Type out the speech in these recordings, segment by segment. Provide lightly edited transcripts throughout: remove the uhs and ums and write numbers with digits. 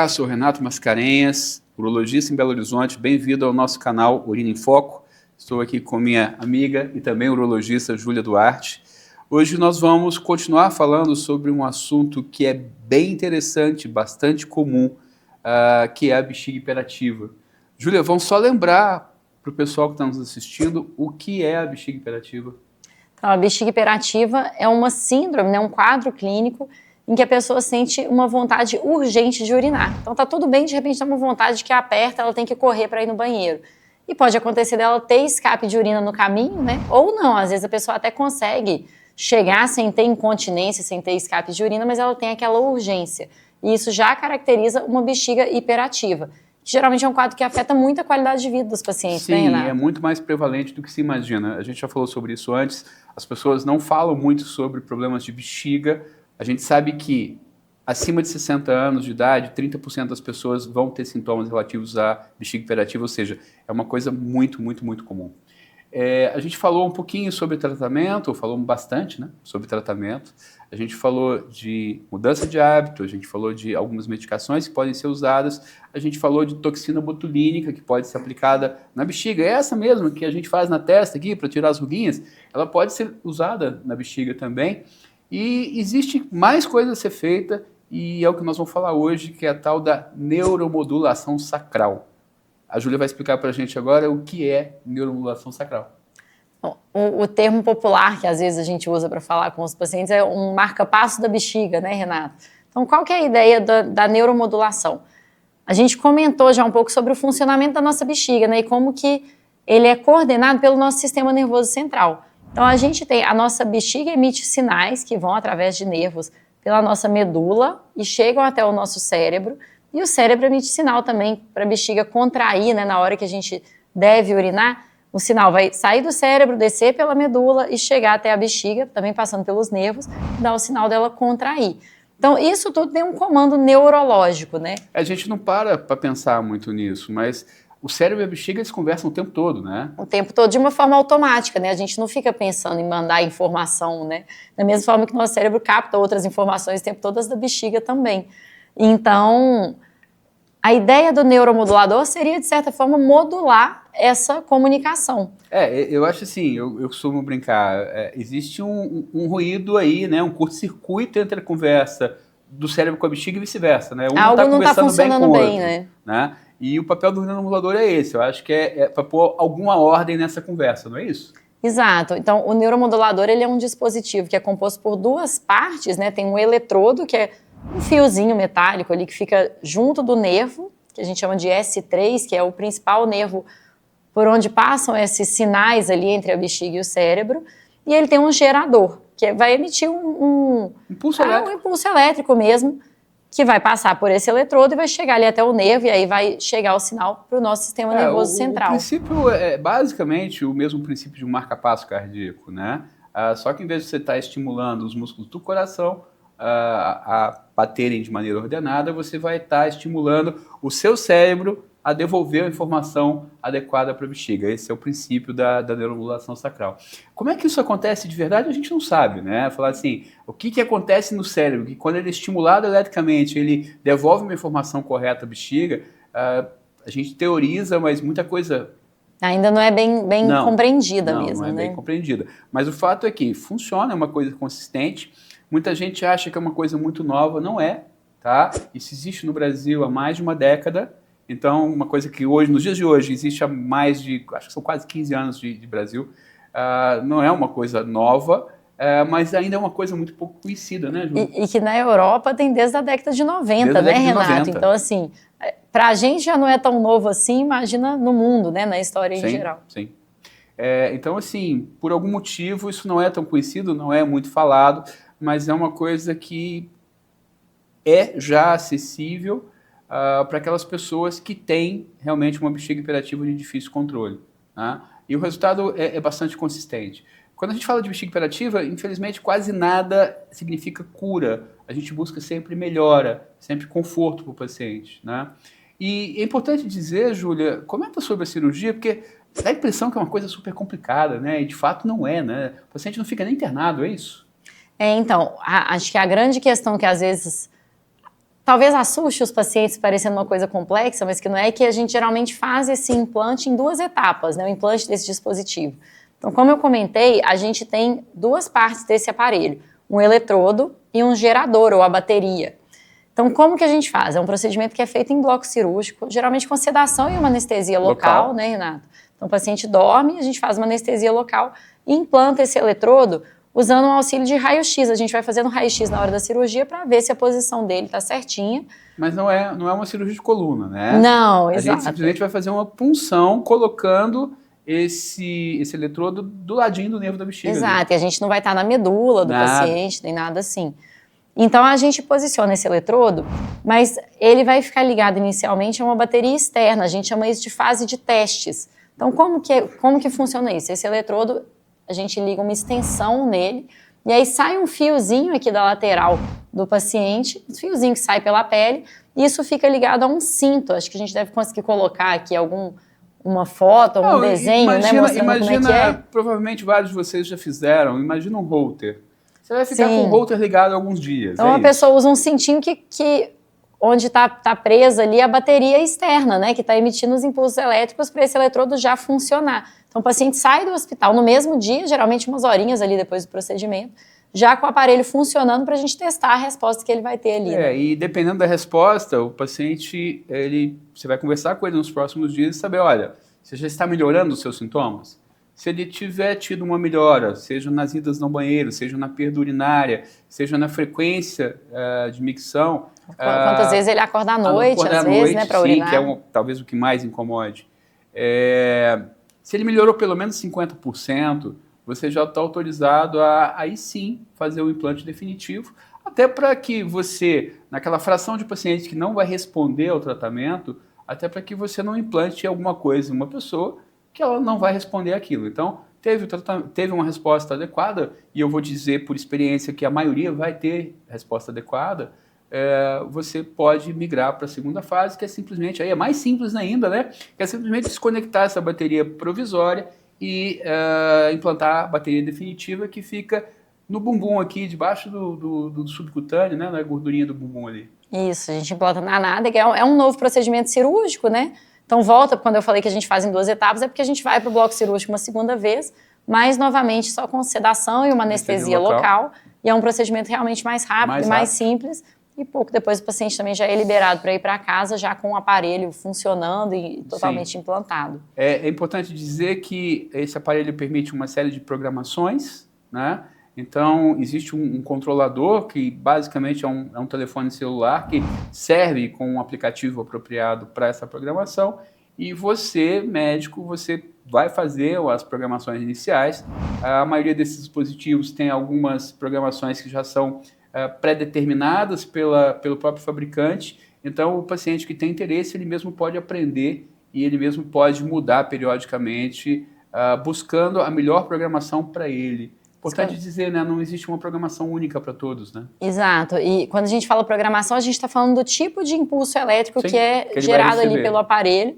Olá, sou Renato Mascarenhas, urologista em Belo Horizonte. Bem-vindo ao nosso canal Urina em Foco. Estou aqui com minha amiga e também urologista Júlia Duarte. Hoje nós vamos continuar falando sobre um assunto que é bem interessante, bastante comum, que é a bexiga hiperativa. Júlia, vamos só lembrar para o pessoal que está nos assistindo o que é a bexiga hiperativa. Então, a bexiga hiperativa é uma síndrome, né, um quadro clínico em que a pessoa sente uma vontade urgente de urinar. Então tá tudo bem, de repente tá uma vontade que aperta, ela tem que correr para ir no banheiro. E pode acontecer dela ter escape de urina no caminho, né? Ou não, às vezes a pessoa até consegue chegar sem ter incontinência, sem ter escape de urina, mas ela tem aquela urgência. E isso já caracteriza uma bexiga hiperativa, que geralmente é um quadro que afeta muito a qualidade de vida dos pacientes, Sim, né, Renato? é muito mais prevalente do que se imagina. A gente já falou sobre isso antes, as pessoas não falam muito sobre problemas de bexiga. A gente sabe que acima de 60 anos de idade, 30% das pessoas vão ter sintomas relativos à bexiga hiperativa, ou seja, é uma coisa muito, muito, muito comum. A gente falou um pouquinho sobre tratamento, falou bastante, né, sobre tratamento. A gente falou de mudança de hábito, a gente falou de algumas medicações que podem ser usadas, a gente falou de toxina botulínica que pode ser aplicada na bexiga. Essa mesmo que a gente faz na testa aqui para tirar as ruguinhas, ela pode ser usada na bexiga também. E existe mais coisa a ser feita e é o que nós vamos falar hoje, que é a tal da neuromodulação sacral. A Júlia vai explicar para a gente agora o que é neuromodulação sacral. Bom, o termo popular que às vezes a gente usa para falar com os pacientes é um marca-passo da bexiga, né, Renato? Então, qual que é a ideia da neuromodulação? A gente comentou já um pouco sobre o funcionamento da nossa bexiga, né, e como que ele é coordenado pelo nosso sistema nervoso central. Então, a gente tem, a nossa bexiga emite sinais que vão através de nervos pela nossa medula e chegam até o nosso cérebro, e o cérebro emite sinal também para a bexiga contrair, né, na hora que a gente deve urinar. O sinal vai sair do cérebro, descer pela medula e chegar até a bexiga, também passando pelos nervos, e dar o sinal dela contrair. Então, isso tudo tem um comando neurológico, né? A gente não para pensar muito nisso, mas o cérebro e a bexiga, eles conversam o tempo todo, né? O tempo todo, de uma forma automática, né? A gente não fica pensando em mandar informação, né? Da mesma forma que o nosso cérebro capta outras informações o tempo todo, as da bexiga também. Então, a ideia do neuromodulador seria, de certa forma, modular essa comunicação. Eu acho assim, eu costumo brincar, existe um ruído aí, né? Um curto-circuito entre a conversa do cérebro com a bexiga e vice-versa, né? Um Algo não está funcionando bem, outro, né? E o papel do neuromodulador é esse, eu acho que é para pôr alguma ordem nessa conversa, não é isso? Exato. Então, o neuromodulador, ele é um dispositivo que é composto por duas partes, né? Tem um eletrodo, que é um fiozinho metálico ali que fica junto do nervo, que a gente chama de S3, que é o principal nervo por onde passam esses sinais ali entre a bexiga e o cérebro. E ele tem um gerador, que vai emitir um impulso elétrico. Um impulso elétrico mesmo, que vai passar por esse eletrodo e vai chegar ali até o nervo, e aí vai chegar o sinal para o nosso sistema nervoso central. O princípio é basicamente o mesmo princípio de um marca-passo cardíaco, né? Só que em vez de você estar estimulando os músculos do coração a baterem de maneira ordenada, você vai estar estimulando o seu cérebro a devolver a informação adequada para a bexiga. Esse é o princípio da neuromodulação sacral. Como é que isso acontece de verdade, a gente não sabe, né? Falar assim, o que acontece no cérebro, que quando ele é estimulado eletricamente, ele devolve uma informação correta à bexiga, a gente teoriza, mas muita coisa ainda não é bem compreendida mesmo, não é né? bem compreendida. Mas o fato é que funciona, é uma coisa consistente. Muita gente acha que é uma coisa muito nova, não é, tá? Isso existe no Brasil há mais de uma década. Então, uma coisa que hoje, nos dias de hoje, existe há mais de, acho que são quase 15 anos de Brasil, não é uma coisa nova, mas ainda é uma coisa muito pouco conhecida, né, Ju? E que na Europa tem desde a década de 90, né, Renato? Então, assim, pra gente já não é tão novo assim, imagina no mundo, né, na história em geral. Sim. Então, assim, por algum motivo, isso não é tão conhecido, não é muito falado, mas é uma coisa que é já acessível para aquelas pessoas que têm realmente uma bexiga hiperativa de difícil controle, né? E o resultado é bastante consistente. Quando a gente fala de bexiga hiperativa, infelizmente quase nada significa cura. A gente busca sempre melhora, sempre conforto para o paciente, né? E é importante dizer, Júlia, comenta sobre a cirurgia, porque dá a impressão que é uma coisa super complicada, né? E de fato não é, né? O paciente não fica nem internado, é isso? Então, acho que a grande questão que às vezes talvez assuste os pacientes parecendo uma coisa complexa, mas que não é, que a gente geralmente faz esse implante em 2 etapas, né, o implante desse dispositivo. Então, como eu comentei, a gente tem 2 partes desse aparelho, um eletrodo e um gerador, ou a bateria. Então, como que a gente faz? É um procedimento que é feito em bloco cirúrgico, geralmente com sedação e uma anestesia local, né, Renato? Então, o paciente dorme, a gente faz uma anestesia local e implanta esse eletrodo usando um auxílio de raio-x. A gente vai fazendo raio-x na hora da cirurgia para ver se a posição dele está certinha. Mas não é uma cirurgia de coluna, né? Não, exato. A gente simplesmente vai fazer uma punção colocando esse eletrodo do ladinho do nervo da bexiga. Exato, e a gente não vai estar na medula do paciente, nem nada assim. Então, a gente posiciona esse eletrodo, mas ele vai ficar ligado inicialmente a uma bateria externa. A gente chama isso de fase de testes. Então, como que funciona isso? Esse eletrodo, a gente liga uma extensão nele, e aí sai um fiozinho aqui da lateral do paciente, um fiozinho que sai pela pele, e isso fica ligado a um cinto. Acho que a gente deve conseguir colocar aqui uma foto, um desenho, né, mostrando como é que é. Provavelmente vários de vocês já fizeram, imagina um holter. Você vai ficar com o holter ligado alguns dias. Então, a pessoa usa um cintinho que onde está presa ali a bateria externa, né, que está emitindo os impulsos elétricos para esse eletrodo já funcionar. Então, o paciente sai do hospital no mesmo dia, geralmente umas horinhas ali depois do procedimento, já com o aparelho funcionando para a gente testar a resposta que ele vai ter ali. Né? E dependendo da resposta, o paciente, você vai conversar com ele nos próximos dias e saber, olha, você já está melhorando os seus sintomas? Se ele tiver tido uma melhora, seja nas idas no banheiro, seja na perda urinária, seja na frequência de micção... Quantas vezes ele acorda à noite, às vezes, né, para urinar? Que é talvez o que mais incomode. Se ele melhorou pelo menos 50%, você já está autorizado a, aí sim, fazer o implante definitivo, até para que você, naquela fração de pacientes que não vai responder ao tratamento, até para que você não implante alguma coisa em uma pessoa que ela não vai responder aquilo. Então, teve uma resposta adequada, e eu vou dizer por experiência que a maioria vai ter resposta adequada, você pode migrar para a segunda fase, que é simplesmente, aí é mais simples ainda, né? Que é simplesmente desconectar essa bateria provisória e implantar a bateria definitiva, que fica no bumbum aqui, debaixo do subcutâneo, né? Na gordurinha do bumbum ali. Isso, a gente implanta na nádega, é um novo procedimento cirúrgico, né? Então, volta, quando eu falei que a gente faz em 2 etapas, é porque a gente vai para o bloco cirúrgico uma segunda vez, mas, novamente, só com sedação e uma anestesia local. E é um procedimento realmente mais rápido, mais simples. E pouco depois o paciente também já é liberado para ir para casa, já com o aparelho funcionando e totalmente implantado. É importante dizer que esse aparelho permite uma série de programações, né? Então, existe um controlador que basicamente é um telefone celular que serve com um aplicativo apropriado para essa programação, e você, médico, você vai fazer as programações iniciais. A maioria desses dispositivos tem algumas programações que já são pré-determinadas pelo próprio fabricante. Então, o paciente que tem interesse, ele mesmo pode aprender e ele mesmo pode mudar periodicamente, buscando a melhor programação para ele. Importante dizer, né? Não existe uma programação única para todos, né? Exato. E quando a gente fala programação, a gente está falando do tipo de impulso elétrico que é gerado ali pelo aparelho.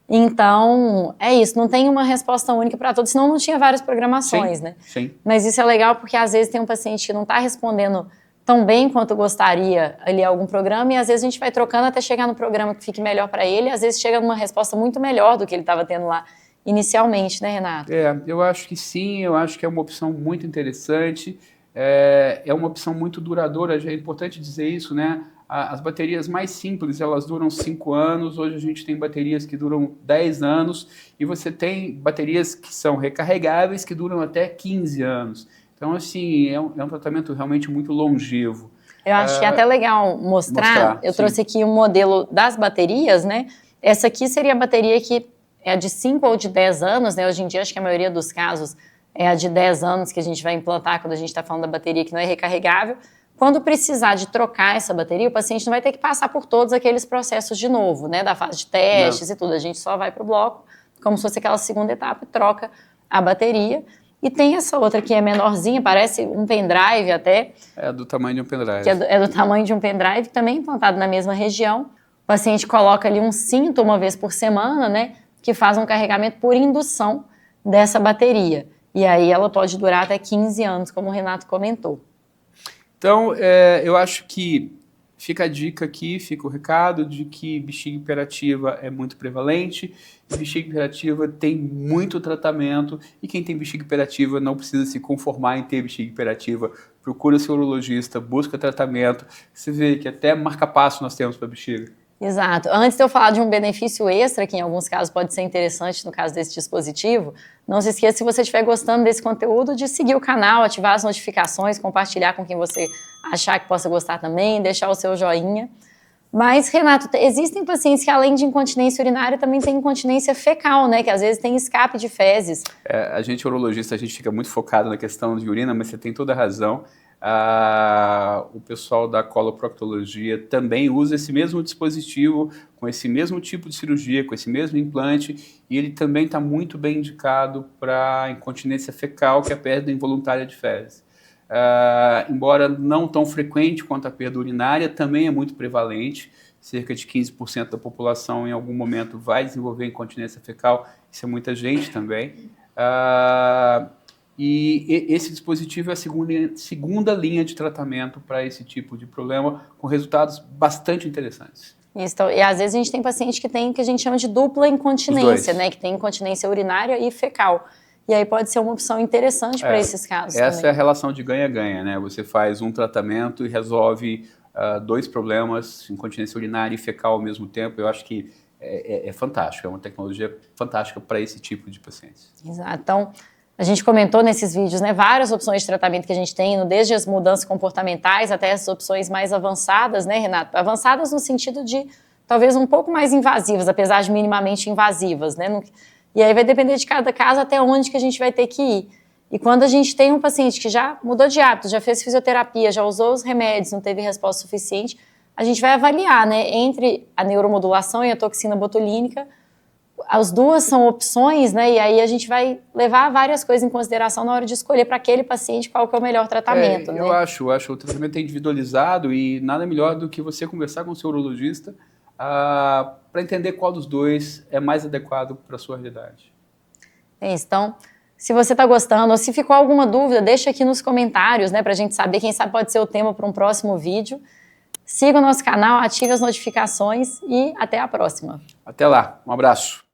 Então, é isso. Não tem uma resposta única para todos, senão não tinha várias programações, né? Sim. Mas isso é legal porque, às vezes, tem um paciente que não está respondendo tão bem quanto gostaria ali a algum programa, e às vezes a gente vai trocando até chegar no programa que fique melhor para ele, e às vezes chega numa resposta muito melhor do que ele estava tendo lá inicialmente, né, Renato? Eu acho que sim, eu acho que é uma opção muito interessante, é uma opção muito duradoura, é importante dizer isso, né? As baterias mais simples, elas duram 5 anos, hoje a gente tem baterias que duram 10 anos, e você tem baterias que são recarregáveis que duram até 15 anos. Então, assim, é um tratamento realmente muito longevo. Eu acho que é até legal mostrar. Eu trouxe aqui um modelo das baterias, né? Essa aqui seria a bateria que é a de 5 ou de 10 anos, né? Hoje em dia, acho que a maioria dos casos é a de 10 anos que a gente vai implantar quando a gente está falando da bateria que não é recarregável. Quando precisar de trocar essa bateria, o paciente não vai ter que passar por todos aqueles processos de novo, né? Da fase de testes e tudo. A gente só vai para o bloco, como se fosse aquela segunda etapa, e troca a bateria. E tem essa outra que é menorzinha, parece um pendrive até. É do tamanho de um pendrive. Que é do tamanho de um pendrive, também implantado na mesma região. O paciente coloca ali um cinto uma vez por semana, né? Que faz um carregamento por indução dessa bateria. E aí ela pode durar até 15 anos, como o Renato comentou. Então, eu acho que fica a dica aqui, fica o recado de que bexiga hiperativa é muito prevalente, bexiga hiperativa tem muito tratamento e quem tem bexiga hiperativa não precisa se conformar em ter bexiga hiperativa, procura seu urologista, busca tratamento, você vê que até marca-passo nós temos para bexiga. Exato. Antes de eu falar de um benefício extra, que em alguns casos pode ser interessante no caso desse dispositivo, não se esqueça, se você estiver gostando desse conteúdo, de seguir o canal, ativar as notificações, compartilhar com quem você achar que possa gostar também, deixar o seu joinha. Mas, Renato, existem pacientes que além de incontinência urinária também tem incontinência fecal, né? Que às vezes tem escape de fezes. A gente urologista, a gente fica muito focado na questão de urina, mas você tem toda a razão. O pessoal da coloproctologia também usa esse mesmo dispositivo, com esse mesmo tipo de cirurgia, com esse mesmo implante, e ele também está muito bem indicado para incontinência fecal, que é a perda involuntária de fezes. Embora não tão frequente quanto a perda urinária, também é muito prevalente. Cerca de 15% da população em algum momento vai desenvolver incontinência fecal, isso é muita gente também. E esse dispositivo é a segunda linha de tratamento para esse tipo de problema, com resultados bastante interessantes. Isso, e às vezes a gente tem paciente que tem que a gente chama de dupla incontinência, né? Que tem incontinência urinária e fecal. E aí pode ser uma opção interessante para esses casos Essa também. é a relação de ganha-ganha, né? Você faz um tratamento e resolve dois problemas, incontinência urinária e fecal ao mesmo tempo. Eu acho que é fantástico, é uma tecnologia fantástica para esse tipo de pacientes. Exato. Então, a gente comentou nesses vídeos, né, várias opções de tratamento que a gente tem, desde as mudanças comportamentais até as opções mais avançadas, né, Renato? Avançadas no sentido de talvez um pouco mais invasivas, apesar de minimamente invasivas, né? E aí vai depender de cada caso até onde que a gente vai ter que ir. E quando a gente tem um paciente que já mudou de hábito, já fez fisioterapia, já usou os remédios, não teve resposta suficiente, a gente vai avaliar, né, entre a neuromodulação e a toxina botulínica. As duas são opções, né? E aí a gente vai levar várias coisas em consideração na hora de escolher para aquele paciente qual que é o melhor tratamento, né? Eu acho o tratamento é individualizado e nada melhor do que você conversar com o seu urologista para entender qual dos dois é mais adequado para a sua realidade. É isso. Então, se você está gostando ou se ficou alguma dúvida, deixa aqui nos comentários, né? Para a gente saber, quem sabe pode ser o tema para um próximo vídeo. Siga o nosso canal, ative as notificações e até a próxima. Até lá, um abraço.